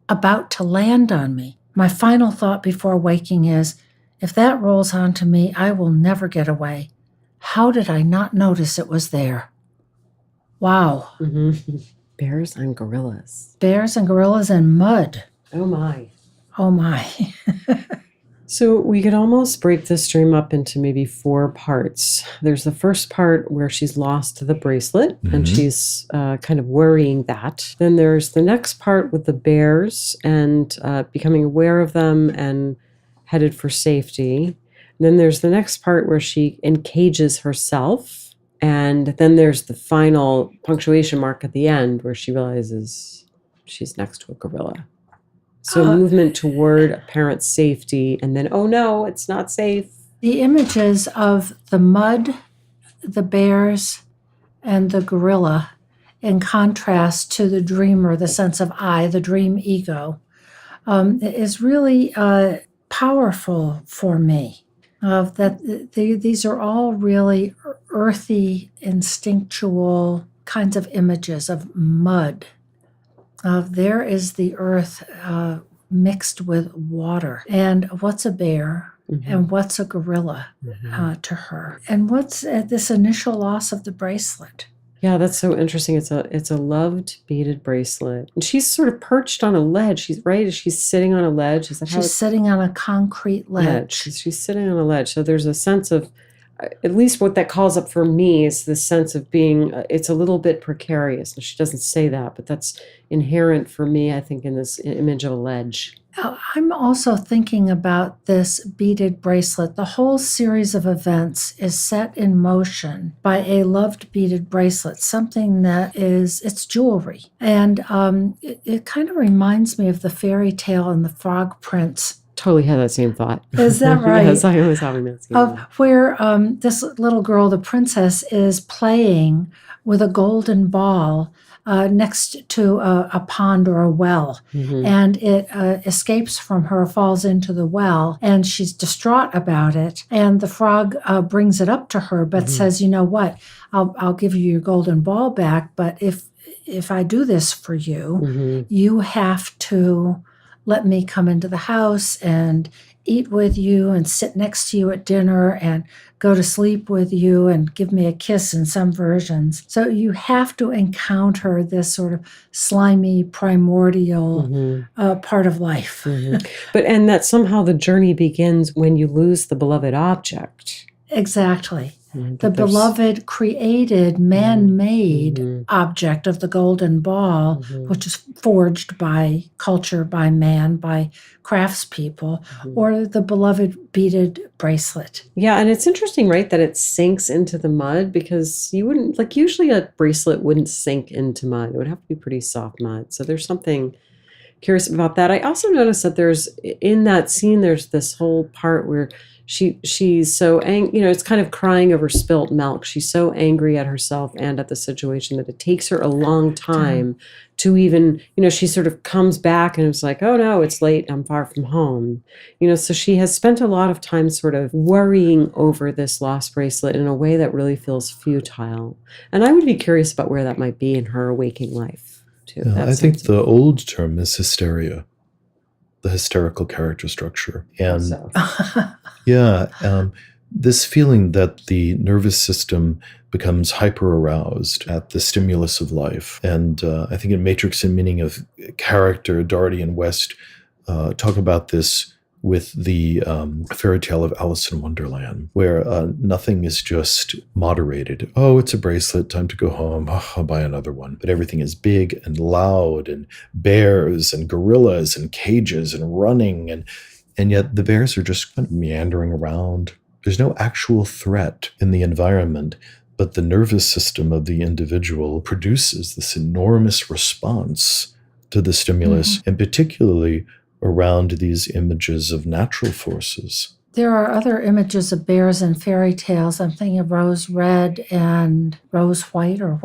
[SPEAKER 4] about to land on me. My final thought before waking is, if that rolls onto me, I will never get away. How did I not notice it was there? Wow.
[SPEAKER 2] Mm-hmm. Bears and gorillas.
[SPEAKER 4] Bears and gorillas and mud.
[SPEAKER 2] Oh my.
[SPEAKER 4] Oh my.
[SPEAKER 2] So we could almost break this dream up into maybe 4 parts. There's the first part where she's lost the bracelet and she's kind of worrying that. Then there's the next part with the bears and becoming aware of them and headed for safety. And then there's the next part where she encages herself. And then there's the final punctuation mark at the end where she realizes she's next to a gorilla. So movement toward apparent safety, and then, oh no, it's not safe.
[SPEAKER 4] The images of the mud, the bears, and the gorilla in contrast to the dreamer, the sense of I, the dream ego, is really powerful for me. These are all really earthy, instinctual kinds of images of mud. There is the earth mixed with water. And what's a bear? Mm-hmm. And what's a gorilla to her? And what's this initial loss of the bracelet?
[SPEAKER 2] Yeah, that's so interesting. It's a loved beaded bracelet. And she's sort of perched on a ledge. She's sitting on a ledge. Is that how
[SPEAKER 4] she's sitting on a concrete ledge?
[SPEAKER 2] Yeah, she's sitting on a ledge. So there's a sense of, at least what that calls up for me is the sense of being, it's a little bit precarious. And she doesn't say that, but that's inherent for me, I think, in this image of a ledge.
[SPEAKER 4] I'm also thinking about this beaded bracelet. The whole series of events is set in motion by a loved beaded bracelet, something that it's jewelry. And it kind of reminds me of the fairy tale and the Frog Prince.
[SPEAKER 2] Totally had that same thought.
[SPEAKER 4] Is that right?
[SPEAKER 2] Yes, I was having that same thought.
[SPEAKER 4] Where this little girl, the princess, is playing with a golden ball next to a pond or a well. Mm-hmm. And it escapes from her, falls into the well, and she's distraught about it. And the frog brings it up to her, but says, you know what, I'll give you your golden ball back, but if I do this for you, you have to let me come into the house and eat with you and sit next to you at dinner and go to sleep with you and give me a kiss in some versions. So you have to encounter this sort of slimy, primordial part of life.
[SPEAKER 2] And that somehow the journey begins when you lose the beloved object.
[SPEAKER 4] Exactly. The beloved created, man-made object of the golden ball, which is forged by culture, by man, by craftspeople, or the beloved beaded bracelet.
[SPEAKER 2] Yeah, and it's interesting, right, that it sinks into the mud, because you wouldn't, like, usually a bracelet wouldn't sink into mud. It would have to be pretty soft mud. So there's something curious about that. I also noticed that in that scene, there's this whole part where she's so angry, it's kind of crying over spilt milk. She's so angry at herself and at the situation that it takes her a long time to even, she sort of comes back and it's like, oh no, it's late, I'm far from home. So she has spent a lot of time sort of worrying over this lost bracelet in a way that really feels futile. And I would be curious about where that might be in her waking life too.
[SPEAKER 3] Yeah, I think the old term is hysteria. The hysterical character structure. And this feeling that the nervous system becomes hyper-aroused at the stimulus of life. And I think in Matrix and Meaning of Character, Doherty and West talk about this with the fairy tale of Alice in Wonderland, where nothing is just moderated. Oh, it's a bracelet, time to go home. Oh, I'll buy another one. But everything is big and loud, and bears and gorillas and cages and running. And yet the bears are just kind of meandering around. There's no actual threat in the environment, but the nervous system of the individual produces this enormous response to the stimulus, and particularly around these images of natural forces.
[SPEAKER 4] There are other images of bears in fairy tales. I'm thinking of Rose Red and Rose White, or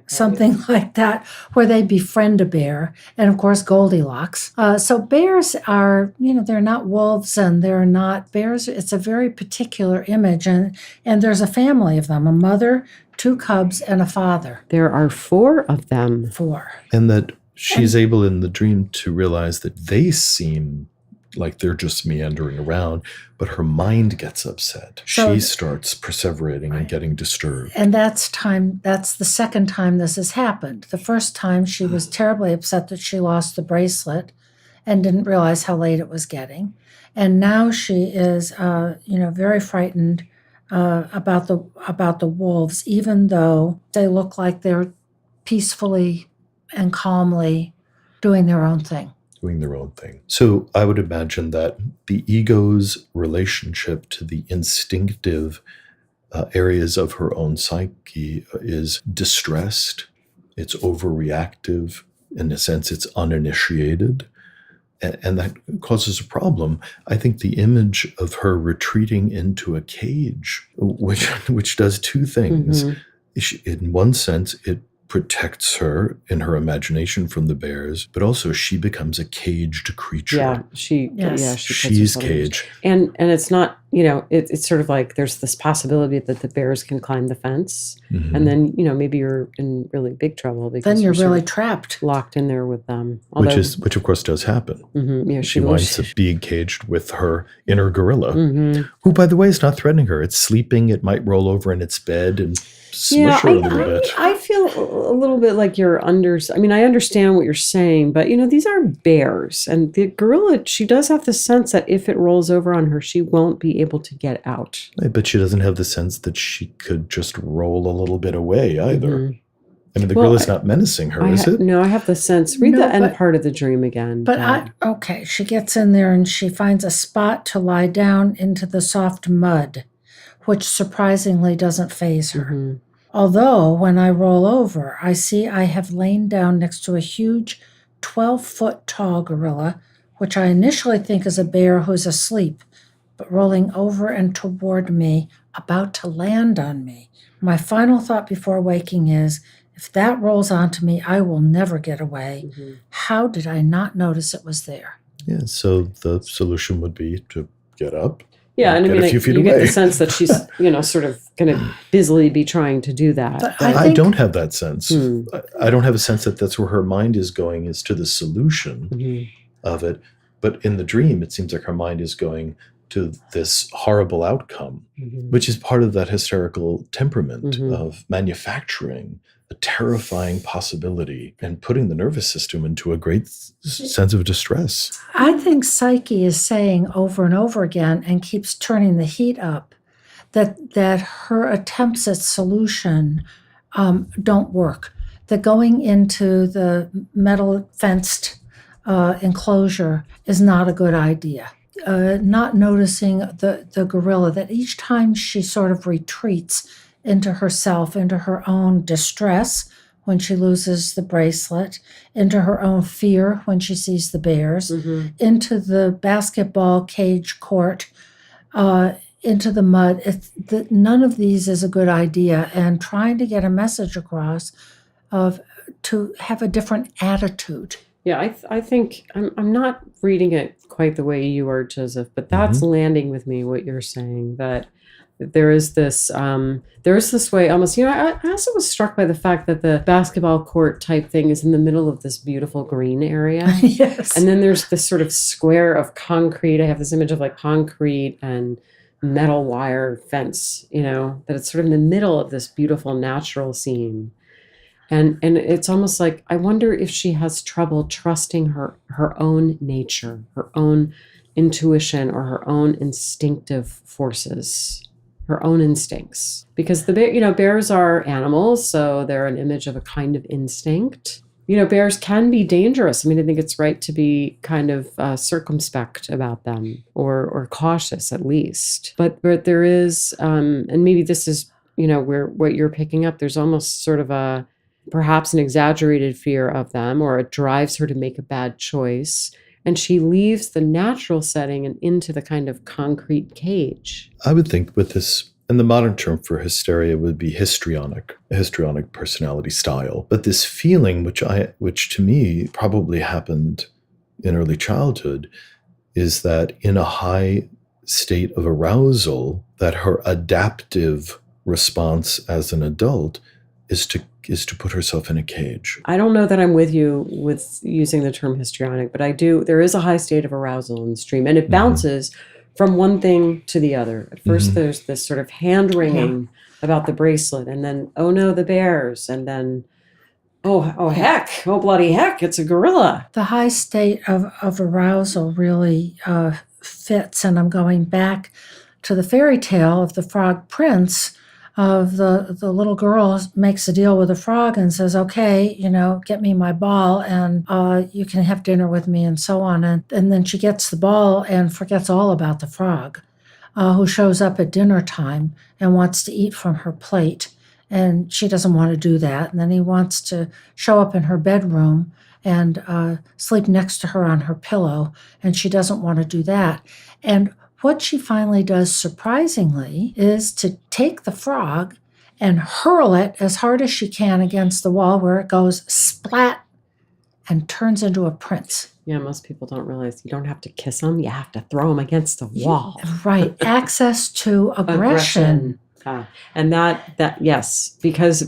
[SPEAKER 4] something like that, where they befriend a bear, and of course Goldilocks. So bears are, they're not wolves and they're not bears. It's a very particular image, and there's a family of them: a mother, 2 cubs, and a father.
[SPEAKER 2] There are 4 of them.
[SPEAKER 4] 4.
[SPEAKER 3] And that she's able in the dream to realize that they seem like they're just meandering around, but her mind gets upset. She starts perseverating and getting disturbed.
[SPEAKER 4] And that's the second time this has happened. The first time she was terribly upset that she lost the bracelet and didn't realize how late it was getting. And now she is, very frightened about the wolves, even though they look like they're peacefully and calmly doing their own thing.
[SPEAKER 3] doing their own thing. So I would imagine that the ego's relationship to the instinctive areas of her own psyche is distressed, it's overreactive, in a sense, it's uninitiated. And that causes a problem. I think the image of her retreating into a cage, which does two things. In one sense, it protects her in her imagination from the bears, but also she becomes a caged creature.
[SPEAKER 2] Yeah, she
[SPEAKER 3] she's caged.
[SPEAKER 2] And it's not, it's sort of like there's this possibility that the bears can climb the fence, and then maybe you're in really big trouble because
[SPEAKER 4] then you're really
[SPEAKER 2] sort of
[SPEAKER 4] trapped,
[SPEAKER 2] locked in there with them.
[SPEAKER 3] Which of course does happen.
[SPEAKER 2] Yeah,
[SPEAKER 3] she winds up being caged with her inner gorilla, who, by the way, is not threatening her. It's sleeping. It might roll over in its bed and smush her a little bit.
[SPEAKER 2] I feel a little bit like you're I understand what you're saying, but these are bears, and the gorilla, she does have the sense that if it rolls over on her, she won't be able to get out.
[SPEAKER 3] But she doesn't have the sense that she could just roll a little bit away either. I mean, the gorilla's not menacing her, is it?
[SPEAKER 2] No, I have the sense. Read the end part of the dream again.
[SPEAKER 4] But she gets in there and she finds a spot to lie down into the soft mud, which surprisingly doesn't faze her. Although, when I roll over, I see I have lain down next to a huge 12-foot tall gorilla, which I initially think is a bear who's asleep, but rolling over and toward me, about to land on me. My final thought before waking is, if that rolls onto me, I will never get away. How did I not notice it was there?
[SPEAKER 3] Yeah, so the solution would be to get up.
[SPEAKER 2] Yeah, and
[SPEAKER 3] you
[SPEAKER 2] get the sense that she's, sort of going to busily be trying to do that.
[SPEAKER 3] But I don't have that sense. I don't have a sense that that's where her mind is going, is to the solution of it. But in the dream, it seems like her mind is going to this horrible outcome, which is part of that hysterical temperament of manufacturing a terrifying possibility and putting the nervous system into a great sense of distress.
[SPEAKER 4] I think Psyche is saying over and over again, and keeps turning the heat up, that her attempts at solution don't work. That going into the metal fenced enclosure is not a good idea. Not noticing the gorilla, that each time she sort of retreats into herself, into her own distress when she loses the bracelet, into her own fear when she sees the bears, into the basketball cage court, into the mud. None of these is a good idea, and trying to get a message across to have a different attitude.
[SPEAKER 2] Yeah, I think I'm not reading it quite the way you are, Joseph, but that's landing with me, what you're saying, that there is this way almost, I also was struck by the fact that the basketball court type thing is in the middle of this beautiful green area.
[SPEAKER 4] Yes.
[SPEAKER 2] And then there's this sort of square of concrete. I have this image of like concrete and metal wire fence, that it's sort of in the middle of this beautiful natural scene. And it's almost like, I wonder if she has trouble trusting her own nature, her own intuition, or her own instinctive forces, her own instincts. Because bears are animals, so they're an image of a kind of instinct. Bears can be dangerous. I think it's right to be kind of circumspect about them, or cautious at least. But there is, and maybe this is, where what you're picking up, there's almost sort of perhaps an exaggerated fear of them, or it drives her to make a bad choice. And she leaves the natural setting and into the kind of concrete cage.
[SPEAKER 3] I would think with this, and the modern term for hysteria would be histrionic personality style. But this feeling, which to me probably happened in early childhood, is that in a high state of arousal, that her adaptive response as an adult is to put herself in a cage.
[SPEAKER 2] I don't know that I'm with you with using the term histrionic, but there is a high state of arousal in the stream, and it bounces from one thing to the other. At first, there's this sort of hand-wringing about the bracelet, and then, oh no, the bears, and then, oh heck, oh bloody heck, it's a gorilla.
[SPEAKER 4] The high state of arousal really fits, and I'm going back to the fairy tale of the Frog Prince, the little girl makes a deal with the frog and says, okay, get me my ball and you can have dinner with me and so on. And then she gets the ball and forgets all about the frog, who shows up at dinner time and wants to eat from her plate. And she doesn't want to do that. And then he wants to show up in her bedroom and sleep next to her on her pillow. And she doesn't want to do that. And what she finally does, surprisingly, is to take the frog and hurl it as hard as she can against the wall, where it goes splat and turns into a prince.
[SPEAKER 2] Yeah, most people don't realize you don't have to kiss them. You have to throw them against the wall.
[SPEAKER 4] Right. Access to aggression.
[SPEAKER 2] And that yes, because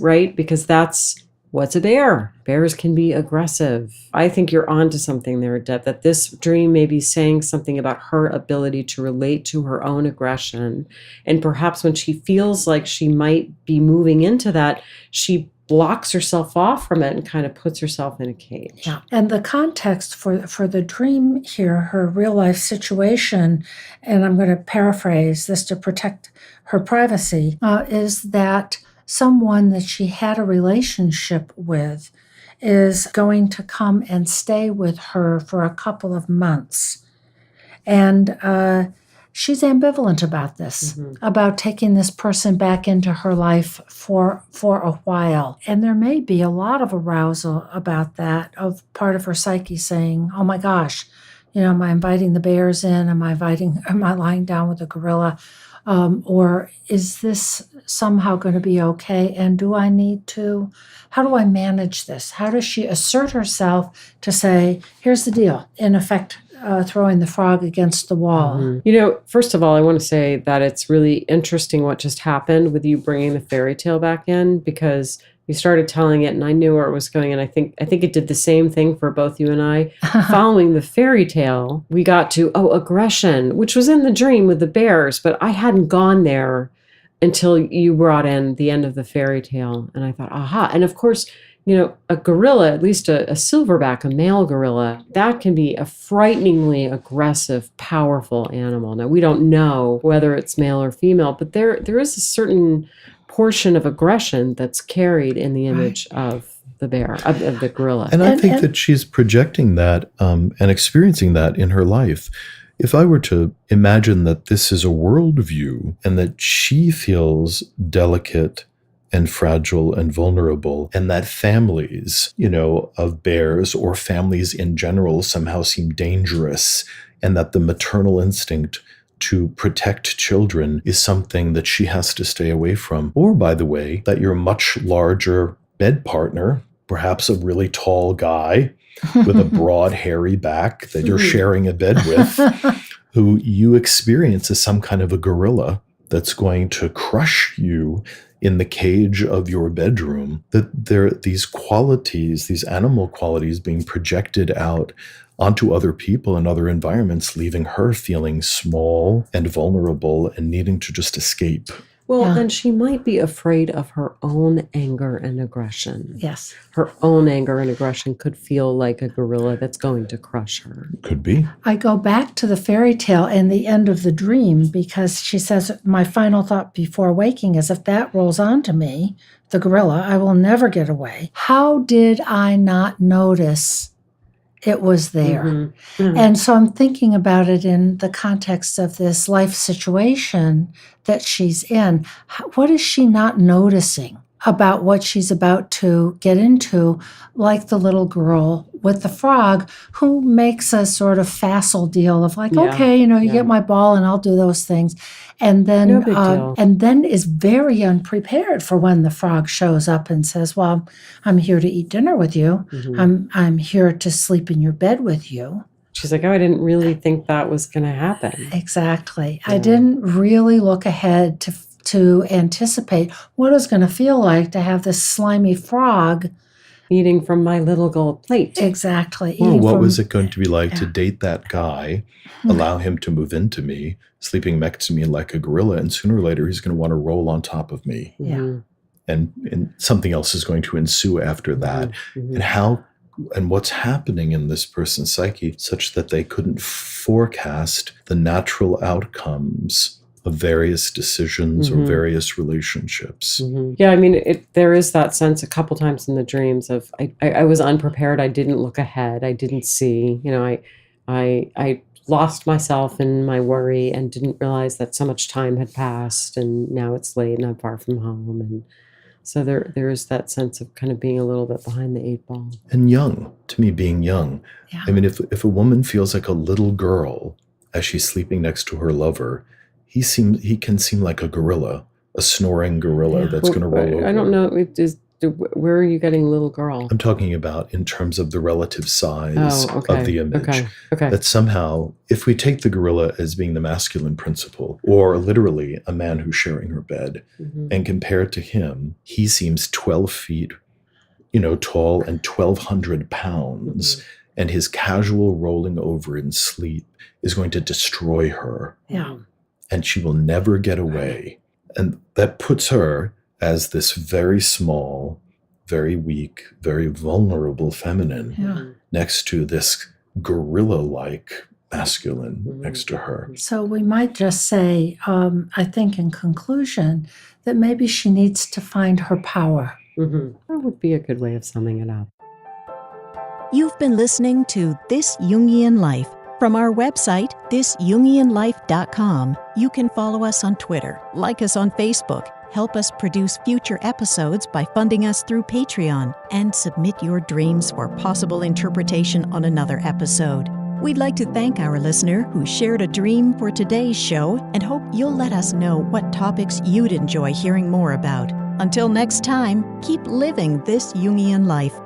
[SPEAKER 2] that's what's a bear. Bears can be aggressive. I think you're onto something there, Deb, that this dream may be saying something about her ability to relate to her own aggression. And perhaps when she feels like she might be moving into that, she blocks herself off from it and kind of puts herself in a cage.
[SPEAKER 4] Yeah. And the context for the dream here, her real life situation, and I'm going to paraphrase this to protect her privacy, is that someone that she had a relationship with is going to come and stay with her for a couple of months. And she's ambivalent about this, about taking this person back into her life for a while. And there may be a lot of arousal about that, of part of her psyche saying, oh my gosh, am I inviting the bears in? Am I lying down with a gorilla? Or is this somehow going to be okay? And how do I manage this? How does she assert herself to say, here's the deal, in effect, throwing the frog against the wall?
[SPEAKER 2] First of all, I want to say that it's really interesting what just happened with you bringing the fairy tale back in, because you started telling it and I knew where it was going. And I think it did the same thing for both you and I. Following the fairy tale, we got to, aggression, which was in the dream with the bears, but I hadn't gone there until you brought in the end of the fairy tale. And I thought, aha. And of course, a gorilla, at least a silverback, a male gorilla, that can be a frighteningly aggressive, powerful animal. Now, we don't know whether it's male or female, but there is a certain portion of aggression that's carried in the image of the bear, of the gorilla.
[SPEAKER 3] And I think that she's projecting that and experiencing that in her life. If I were to imagine that this is a worldview and that she feels delicate and fragile and vulnerable, and that families, of bears or families in general somehow seem dangerous, and that the maternal instinct to protect children is something that she has to stay away from. Or, by the way, that your much larger bed partner, perhaps a really tall guy with a broad, hairy back that you're sharing a bed with, who you experience as some kind of a gorilla that's going to crush you in the cage of your bedroom, that there are these qualities, these animal qualities being projected out onto other people and other environments, leaving her feeling small and vulnerable and needing to just escape.
[SPEAKER 2] Well, then she might be afraid of her own anger and aggression.
[SPEAKER 4] Yes.
[SPEAKER 2] Her own anger and aggression could feel like a gorilla that's going to crush her.
[SPEAKER 3] Could be.
[SPEAKER 4] I go back to the fairy tale and the end of the dream, because she says, my final thought before waking is, if that rolls onto me, the gorilla, I will never get away. How did I not notice it was there? And so I'm thinking about it in the context of this life situation that she's in. What is she not noticing about what she's about to get into, like the little girl with the frog, who makes a sort of facile deal of like, okay, you get my ball and I'll do those things. And then,
[SPEAKER 2] no big deal.
[SPEAKER 4] And then is very unprepared for when the frog shows up and says, well, I'm here to eat dinner with you. I'm here to sleep in your bed with you.
[SPEAKER 2] She's like, I didn't really think that was going to happen.
[SPEAKER 4] Exactly. I didn't really look ahead to anticipate what it's going to feel like to have this slimy frog
[SPEAKER 2] eating from my little gold plate.
[SPEAKER 4] Exactly.
[SPEAKER 3] Well, what was it going to be like to date that guy, allow him to move into me, sleeping next to me like a gorilla, and sooner or later he's going to want to roll on top of me. And something else is going to ensue after that. And what's happening in this person's psyche such that they couldn't forecast the natural outcomes of various decisions or
[SPEAKER 2] Mhm.
[SPEAKER 3] various relationships.
[SPEAKER 2] Yeah, I mean, there is that sense a couple times in the dreams of I was unprepared. I didn't look ahead. I didn't see. I lost myself in my worry and didn't realize that so much time had passed, and now it's late and I'm far from home. And so there is that sense of kind of being a little bit behind the eight ball.
[SPEAKER 3] And young, to me, being young.
[SPEAKER 4] Yeah.
[SPEAKER 3] I mean, if a woman feels like a little girl as she's sleeping next to her lover, he can seem like a gorilla, a snoring gorilla that's going to roll over.
[SPEAKER 2] I don't know. Where are you getting little girl?
[SPEAKER 3] I'm talking about in terms of the relative size of the image.
[SPEAKER 2] Okay.
[SPEAKER 3] That somehow, if we take the gorilla as being the masculine principle, or literally a man who's sharing her bed, and compare it to him, he seems 12 feet, tall and 1,200 pounds, and his casual rolling over in sleep is going to destroy her.
[SPEAKER 4] Yeah.
[SPEAKER 3] And she will never get away. And that puts her as this very small, very weak, very vulnerable feminine next to this gorilla-like masculine next to her.
[SPEAKER 4] So we might just say, I think in conclusion, that maybe she needs to find her power.
[SPEAKER 2] That would be a good way of summing it up.
[SPEAKER 1] You've been listening to This Jungian Life. From our website, thisjungianlife.com, you can follow us on Twitter, like us on Facebook, help us produce future episodes by funding us through Patreon, and submit your dreams for possible interpretation on another episode. We'd like to thank our listener who shared a dream for today's show and hope you'll let us know what topics you'd enjoy hearing more about. Until next time, keep living this Jungian life.